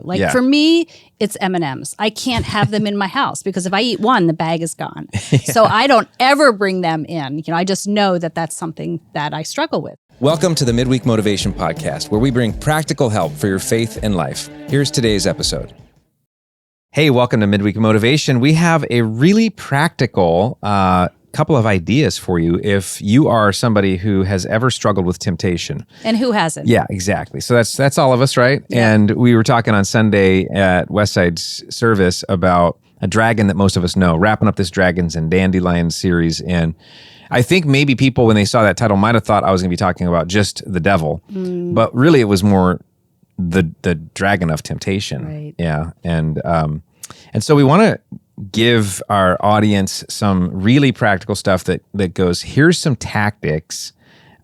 Like for me, it's M&Ms. I can't have them in my house because if I eat one, the bag is gone. So I don't ever bring them in. I just know that that's something that I struggle with. Welcome to the Midweek Motivation Podcast, where we bring practical help for your faith and life. Here's today's episode. Hey, welcome to Midweek Motivation. We have a really practical couple of ideas for you if you are somebody who has ever struggled with temptation. And who hasn't? Yeah, exactly. So that's all of us, right? Yeah. And we were talking on Sunday at Westside's service about a dragon that most of us know, wrapping up this Dragons and Dandelions series. And I think maybe people, when they saw that title, might have thought I was going to be talking about just the devil. But really it was more the dragon of temptation. Right. Yeah. And so we want to give our audience some really practical stuff that goes, here's some tactics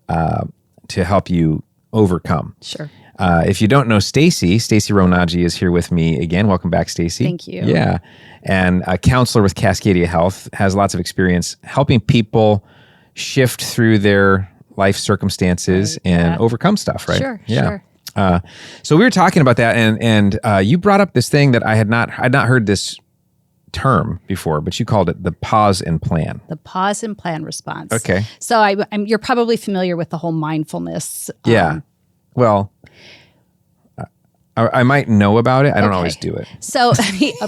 to help you overcome. Sure. If you don't know Stacy Romanaggi is here with me again. Welcome back, Stacy. Thank you. Yeah. And a counselor with Cascadia Health, has lots of experience helping people shift through their life circumstances and overcome stuff, right? Sure, yeah. sure. So we were talking about that, and you brought up this thing that I had not heard this term before, but you called it the pause and plan. The pause and plan response. Okay. So you're probably familiar with the whole mindfulness. Yeah. Well, I might know about it. I don't Okay. always do it. So,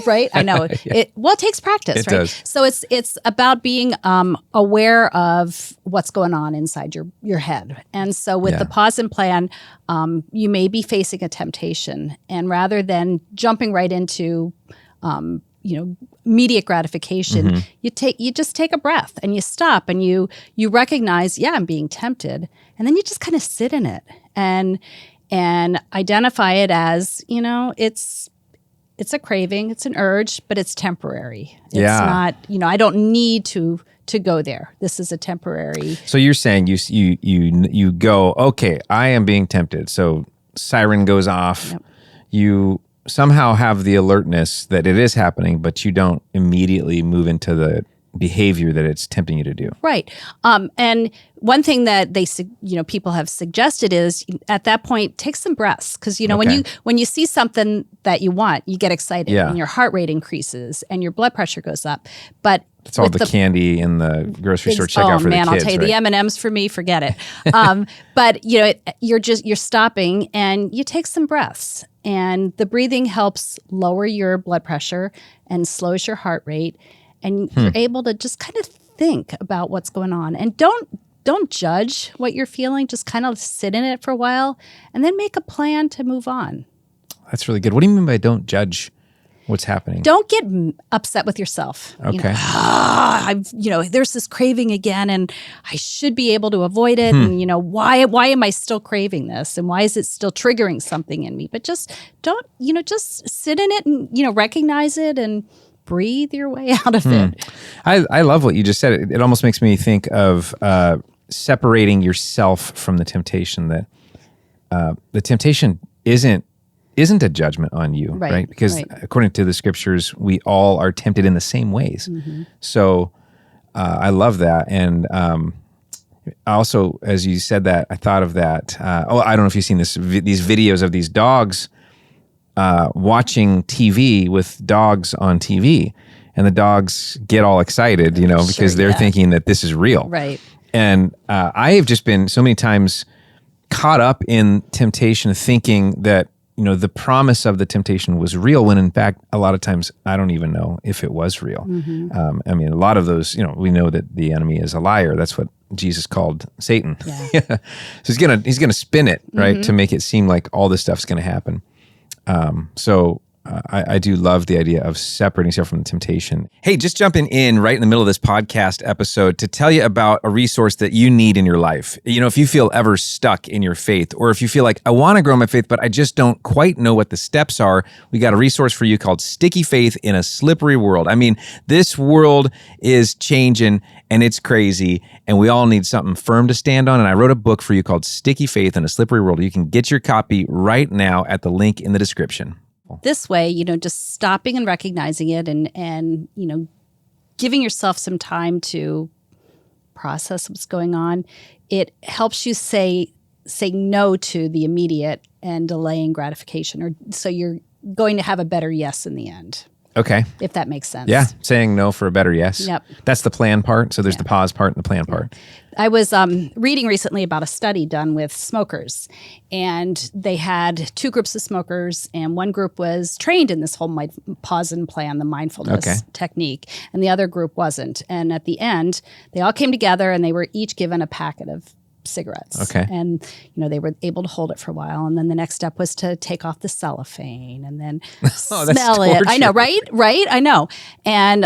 right? I know. Yeah. It takes practice, It right? does. So it's about being aware of what's going on inside your head. And so with the pause and plan, you may be facing a temptation. And rather than jumping right into immediate gratification, you just take a breath and you stop and you recognize, I'm being tempted. And then you just kind of sit in it and identify it as, it's a craving, it's an urge, but it's temporary. It's not, I don't need to go there. This is a temporary. So you're saying you go, okay, I am being tempted. So siren goes off. Yep. You somehow have the alertness that it is happening, but you don't immediately move into the behavior that it's tempting you to do. Right. And one thing that people have suggested is at that point, take some breaths. Because, when you see something that you want, you get excited and your heart rate increases and your blood pressure goes up. But it's all the candy in the grocery store checkout for the kids. I'll tell you, right? the M&Ms for me, forget it. But you're stopping and you take some breaths, and the breathing helps lower your blood pressure and slows your heart rate, and you're able to just kind of think about what's going on, and don't judge what you're feeling. Just kind of sit in it for a while, and then make a plan to move on. That's really good. What do you mean by don't judge what's happening? Don't get upset with yourself. Okay. There's this craving again, and I should be able to avoid it. And why am I still craving this, and why is it still triggering something in me? But just don't, just sit in it and recognize it and breathe your way out of it. I love what you just said. It almost makes me think of separating yourself from the temptation. That the temptation isn't a judgment on you, right? Because according to the scriptures, we all are tempted in the same ways. So I love that. And also, as you said that, I thought of that. I don't know if you've seen these videos of these dogs watching TV with dogs on TV. And the dogs get all excited, because they're thinking that this is real. Right. And I have just been so many times caught up in temptation thinking that, the promise of the temptation was real, when in fact, a lot of times I don't even know if it was real. A lot of those, we know that the enemy is a liar. That's what Jesus called Satan. Yeah. So he's gonna spin it, right, to make it seem like all this stuff's gonna happen. I do love the idea of separating yourself from the temptation. Hey, just jumping in right in the middle of this podcast episode to tell you about a resource that you need in your life. If you feel ever stuck in your faith, or if you feel like, I want to grow my faith, but I just don't quite know what the steps are, we got a resource for you called Sticky Faith in a Slippery World. I mean, this world is changing and it's crazy, and we all need something firm to stand on. And I wrote a book for you called Sticky Faith in a Slippery World. You can get your copy right now at the link in the description. This way, just stopping and recognizing it and giving yourself some time to process what's going on, it helps you say no to the immediate and delaying gratification. Or so you're going to have a better yes in the end. Okay. If that makes sense. Yeah. Saying no for a better yes. Yep. That's the plan part. So there's the pause part and the plan part. I was reading recently about a study done with smokers, and they had two groups of smokers, and one group was trained in this whole pause and plan, the mindfulness technique, and the other group wasn't. And at the end, they all came together and they were each given a packet of cigarettes. Okay. And, they were able to hold it for a while. And then the next step was to take off the cellophane and then smell it. I know, right? Right? I know. And,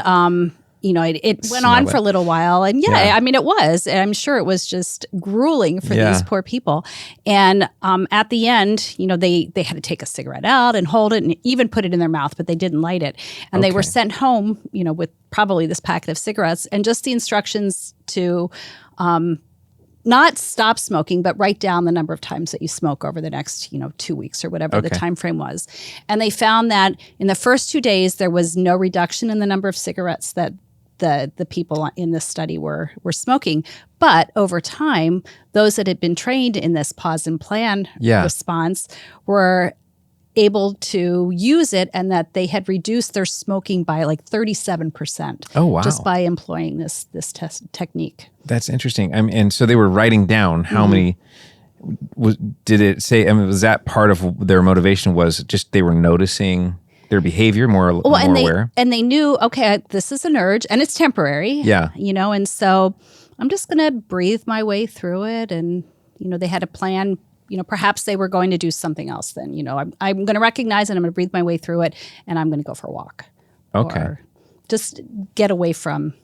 it went on for a little while. And I mean, it was. And I'm sure it was just grueling for these poor people. And at the end, they had to take a cigarette out and hold it and even put it in their mouth, but they didn't light it. And they were sent home, with probably this packet of cigarettes and just the instructions to not stop smoking, but write down the number of times that you smoke over the next, 2 weeks or whatever the time frame was. And they found that in the first 2 days, there was no reduction in the number of cigarettes that the people in this study were smoking. But over time, those that had been trained in this pause and plan response were able to use it, and that they had reduced their smoking by like 37%. Oh, wow. Just by employing this technique. That's interesting. And so they were writing down how many. Did it say? I mean, was that part of their motivation? Was just they were noticing their behavior more aware? And they knew, okay, this is an urge, and it's temporary. Yeah. And so I'm just going to breathe my way through it, and they had a plan. Perhaps they were going to do something else then. I'm going to recognize it, I'm going to breathe my way through it, and I'm going to go for a walk. Okay. Or just get away from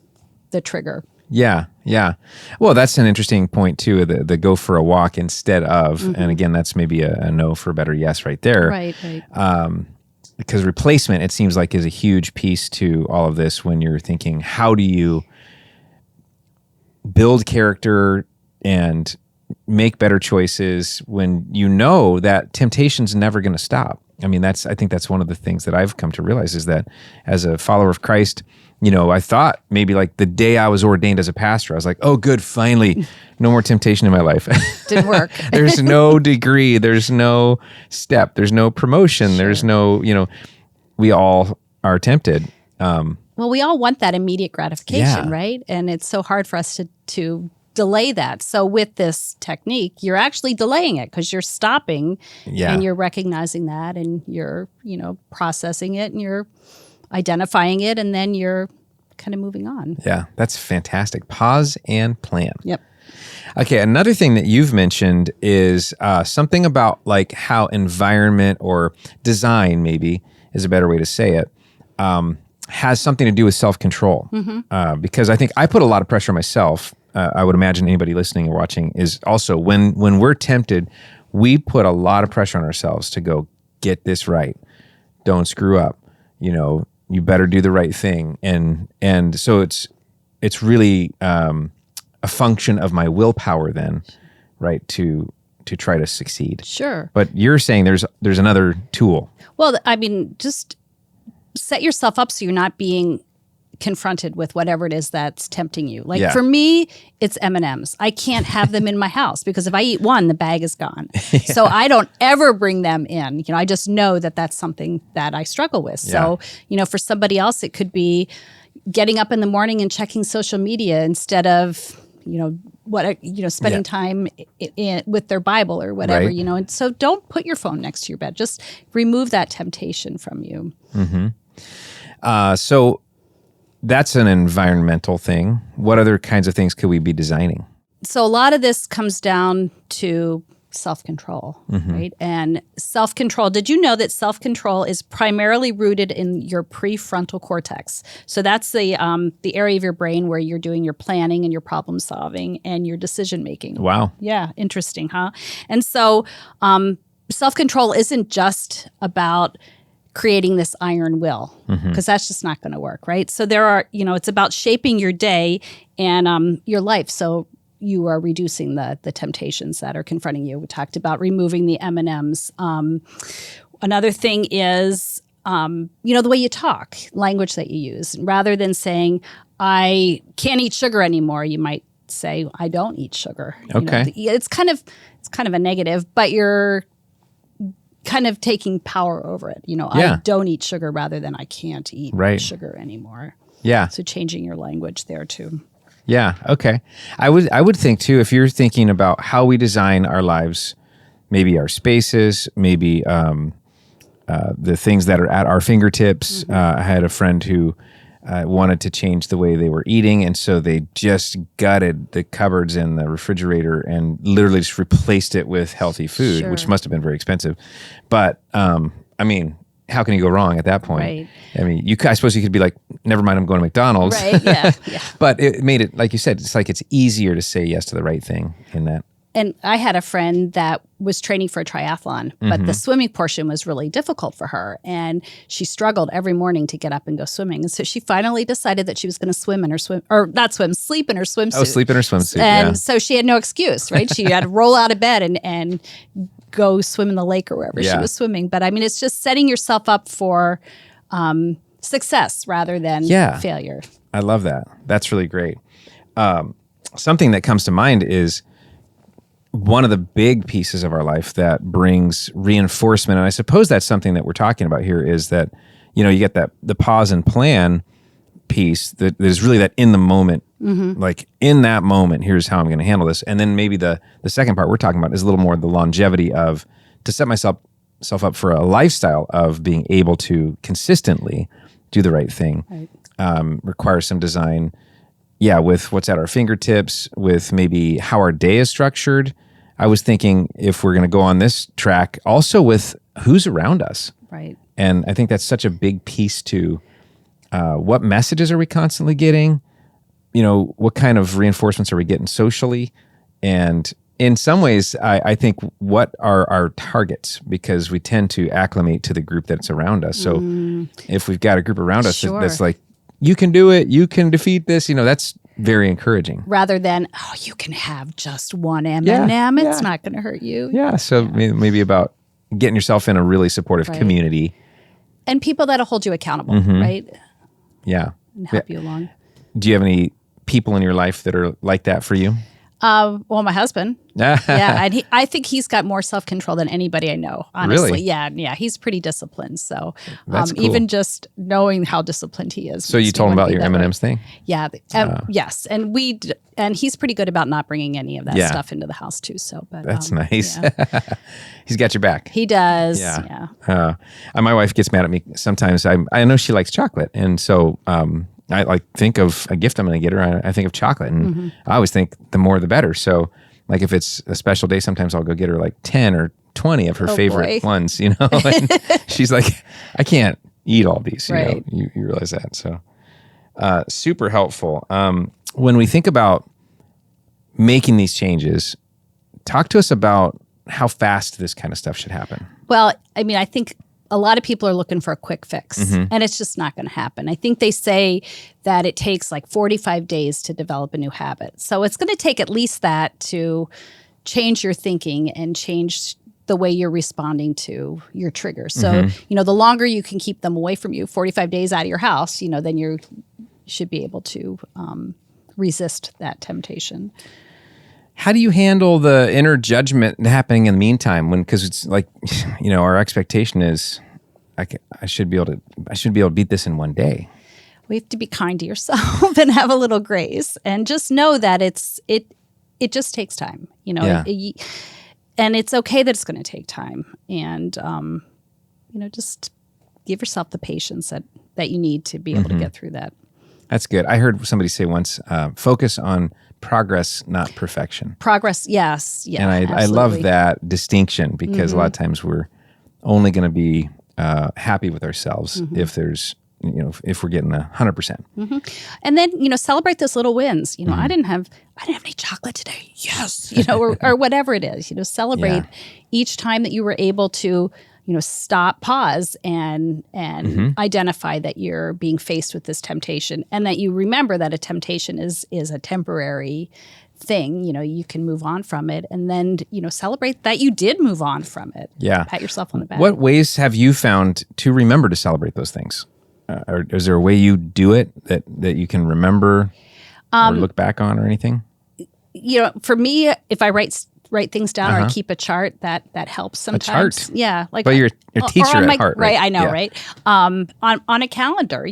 the trigger. Yeah, yeah. Well, that's an interesting point too, the go for a walk instead of, and again, that's maybe a no for a better yes right there. Right. Because replacement, it seems like, is a huge piece to all of this when you're thinking, how do you build character and make better choices when you know that temptation's never going to stop? I mean, I think that's one of the things that I've come to realize is that as a follower of Christ, I thought maybe like the day I was ordained as a pastor, I was like, oh, good, finally, no more temptation in my life. Didn't work. There's no degree, there's no step, there's no promotion, there's no, we all are tempted. Well, we all want that immediate gratification, right? And it's so hard for us to delay that. So with this technique, you're actually delaying it because you're stopping and you're recognizing that, and you're, processing it, and you're identifying it, and then you're kind of moving on. Yeah, that's fantastic. Pause and plan. Yep. Okay, another thing that you've mentioned is something about like how environment or design, maybe is a better way to say it, has something to do with self-control. Because I think I put a lot of pressure on myself. I would imagine anybody listening or watching is also, when we're tempted, we put a lot of pressure on ourselves to go get this right. Don't screw up. You better do the right thing. And so it's really a function of my willpower then, right, to try to succeed. Sure. But you're saying there's another tool. Well, I mean, just set yourself up so you're not being confronted with whatever it is that's tempting you. Like for me, it's M&Ms. I can't have them in my house because if I eat one, the bag is gone. So I don't ever bring them in. I just know that that's something that I struggle with. So, for somebody else, it could be getting up in the morning and checking social media instead of, spending time with their Bible or whatever, right. And so don't put your phone next to your bed. Just remove that temptation from you. So that's an environmental thing. What other kinds of things could we be designing? So a lot of this comes down to self-control, right? And self-control, did you know that self-control is primarily rooted in your prefrontal cortex? So that's the area of your brain where you're doing your planning and your problem solving and your decision making. Wow. Yeah, interesting, huh? And so self-control isn't just about creating this iron will, because that's just not going to work, right? So there are, it's about shaping your day and your life. So you are reducing the temptations that are confronting you. We talked about removing the M&Ms. Another thing is, the way you talk, language that you use. Rather than saying, I can't eat sugar anymore, you might say, I don't eat sugar. Okay. It's kind of a negative, but you're kind of taking power over it. I don't eat sugar rather than I can't eat sugar anymore. Yeah. So changing your language there too. Yeah. Okay. I would think too, if you're thinking about how we design our lives, maybe our spaces, maybe the things that are at our fingertips. I had a friend who wanted to change the way they were eating, and so they just gutted the cupboards and the refrigerator and literally just replaced it with healthy food, which must have been very expensive. But I mean, how can you go wrong at that point? Right. I mean, I suppose you could be like, never mind, I'm going to McDonald's. Right, yeah. But it made it, like you said, it's like it's easier to say yes to the right thing in that. And I had a friend that was training for a triathlon, but the swimming portion was really difficult for her. And she struggled every morning to get up and go swimming. And so she finally decided that she was going to sleep in her swimsuit. Oh, sleep in her swimsuit. And so she had no excuse, right? She had to roll out of bed and go swim in the lake or wherever she was swimming. But I mean, it's just setting yourself up for success rather than failure. I love that. That's really great. Something that comes to mind is one of the big pieces of our life that brings reinforcement. And I suppose that's something that we're talking about here is that, you get the pause and plan piece that is really that in the moment, like in that moment, here's how I'm going to handle this. And then maybe the second part we're talking about is a little more the longevity of to set myself up for a lifestyle of being able to consistently do the right thing. Right. Requires some design. Yeah, with what's at our fingertips, with maybe how our day is structured. I was thinking if we're going to go on this track, also with who's around us. Right. And I think that's such a big piece to what messages are we constantly getting? What kind of reinforcements are we getting socially? And in some ways, I think what are our targets? Because we tend to acclimate to the group that's around us. So if we've got a group around us that's like, you can do it, you can defeat this, that's very encouraging. Rather than, you can have just one M&M, it's not going to hurt you. Yeah, so maybe about getting yourself in a really supportive community. And people that'll hold you accountable, right? Yeah. And help you along. Do you have any people in your life that are like that for you? Well, my husband. And I think he's got more self-control than anybody I know, honestly. Really? Yeah, he's pretty disciplined. So That's cool. even just knowing how disciplined he is. So you told him about your M&M's thing? Yeah. Yes. And he's pretty good about not bringing any of that stuff into the house too. So, but that's nice. Yeah. He's got your back. He does. Yeah. My wife gets mad at me sometimes. I know she likes chocolate. And so, I think of a gift I'm going to get her. I think of chocolate, and I always think the more the better. So, like if it's a special day, sometimes I'll go get her like 10 or 20 of her favorite ones. And she's like, I can't eat all these. You realize that. So, super helpful. When we think about making these changes, talk to us about how fast this kind of stuff should happen. Well, I mean, I think a lot of people are looking for a quick fix, and it's just not going to happen. I think they say that it takes like 45 days to develop a new habit. So it's going to take at least that to change your thinking and change the way you're responding to your triggers. So, the longer you can keep them away from you, 45 days out of your house, then you should be able to resist that temptation. How do you handle the inner judgment happening in the meantime? Because it's like, our expectation is, I should be able to beat this in one day. We have to be kind to yourself and have a little grace, and just know that it just takes time. And it's okay that it's going to take time, and just give yourself the patience that you need to be able to get through that. That's good. I heard somebody say once, focus on progress, not perfection. Progress, yes. Yeah, and I love that distinction, because a lot of times we're only going to be happy with ourselves if there's, if we're getting 100%. And then, celebrate those little wins. I didn't have any chocolate today. Yes. Or whatever it is, celebrate each time that you were able to, stop, pause, and identify that you're being faced with this temptation, and that you remember that a temptation is a temporary thing. You can move on from it, and then, celebrate that you did move on from it. Yeah. Pat yourself on the back. What ways have you found to remember to celebrate those things? Or is there a way you do it that you can remember or look back on or anything? For me, if I write write things down, or I keep a chart that helps sometimes. A chart? Yeah. Like, but you're a teacher at heart, right? Right, I know, right? On a calendar,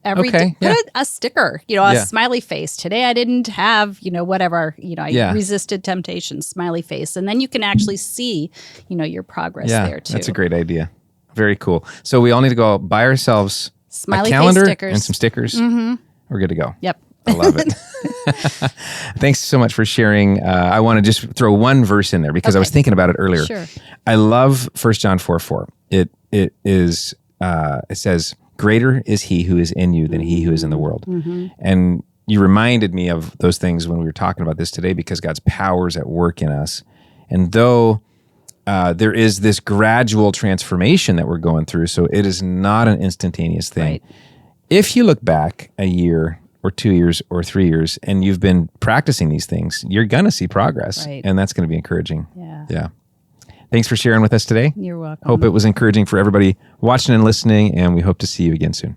every day, put a sticker, a smiley face. Today I didn't have, whatever, I resisted temptation, smiley face. And then you can actually see, your progress there too. That's a great idea. Very cool. So we all need to go buy ourselves smiley a calendar face stickers and some stickers. Mm-hmm. We're good to go. Yep. I love it. Thanks so much for sharing. I want to just throw one verse in there because I was thinking about it earlier. Sure. I love 1 John 4:4. It says, "Greater is he who is in you than he who is in the world." Mm-hmm. And you reminded me of those things when we were talking about this today, because God's power is at work in us. And though there is this gradual transformation that we're going through, so it is not an instantaneous thing. Right. If you look back a year or 2 years or 3 years and you've been practicing these things, you're going to see progress. Right. And that's going to be encouraging. Yeah. Thanks for sharing with us today. You're welcome. Hope it was encouraging for everybody watching and listening, and we hope to see you again soon.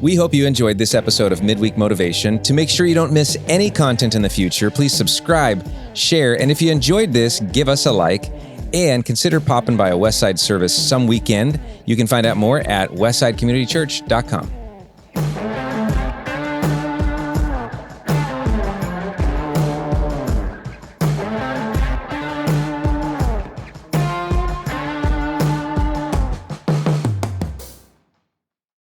We hope you enjoyed this episode of Midweek Motivation. To make sure you don't miss any content in the future, please subscribe, share, and if you enjoyed this, give us a like, and consider popping by a Westside service some weekend. You can find out more at westsidecommunitychurch.com.